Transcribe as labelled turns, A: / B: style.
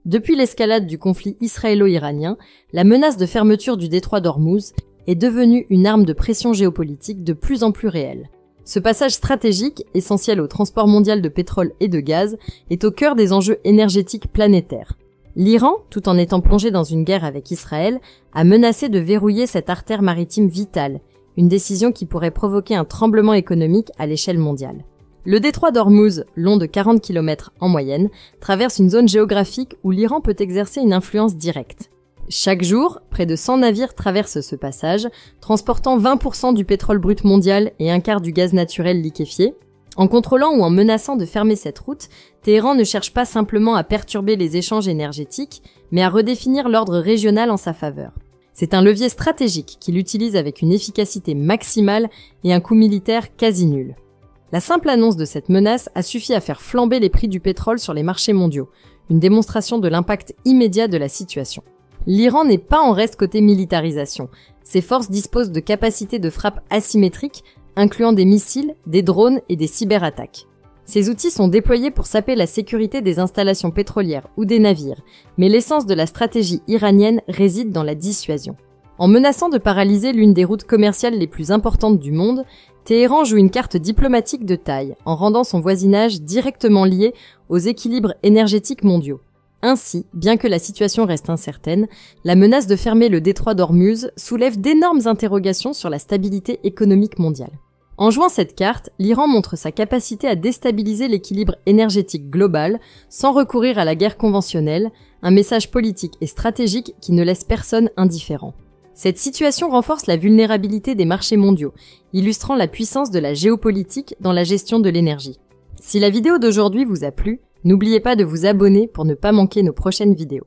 A: Depuis l'escalade du conflit israélo-iranien, la menace de fermeture du détroit d'Ormuz est devenue une arme de pression géopolitique de plus en plus réelle. Ce passage stratégique, essentiel au transport mondial de pétrole et de gaz, est au cœur des enjeux énergétiques planétaires. L'Iran, tout en étant plongé dans une guerre avec Israël, a menacé de verrouiller cette artère maritime vitale, une décision qui pourrait provoquer un tremblement économique à l'échelle mondiale. Le détroit d'Ormuz, long de 40 km en moyenne, traverse une zone géographique où l'Iran peut exercer une influence directe. Chaque jour, près de 100 navires traversent ce passage, transportant 20% du pétrole brut mondial et un quart du gaz naturel liquéfié. En contrôlant ou en menaçant de fermer cette route, Téhéran ne cherche pas simplement à perturber les échanges énergétiques, mais à redéfinir l'ordre régional en sa faveur. C'est un levier stratégique qu'il utilise avec une efficacité maximale et un coût militaire quasi nul. La simple annonce de cette menace a suffi à faire flamber les prix du pétrole sur les marchés mondiaux, une démonstration de l'impact immédiat de la situation. L'Iran n'est pas en reste côté militarisation. Ses forces disposent de capacités de frappe asymétriques, incluant des missiles, des drones et des cyberattaques. Ces outils sont déployés pour saper la sécurité des installations pétrolières ou des navires, mais l'essence de la stratégie iranienne réside dans la dissuasion. En menaçant de paralyser l'une des routes commerciales les plus importantes du monde, Téhéran joue une carte diplomatique de taille, en rendant son voisinage directement lié aux équilibres énergétiques mondiaux. Ainsi, bien que la situation reste incertaine, la menace de fermer le détroit d'Ormuz soulève d'énormes interrogations sur la stabilité économique mondiale. En jouant cette carte, l'Iran montre sa capacité à déstabiliser l'équilibre énergétique global sans recourir à la guerre conventionnelle, un message politique et stratégique qui ne laisse personne indifférent. Cette situation renforce la vulnérabilité des marchés mondiaux, illustrant la puissance de la géopolitique dans la gestion de l'énergie. Si la vidéo d'aujourd'hui vous a plu, n'oubliez pas de vous abonner pour ne pas manquer nos prochaines vidéos.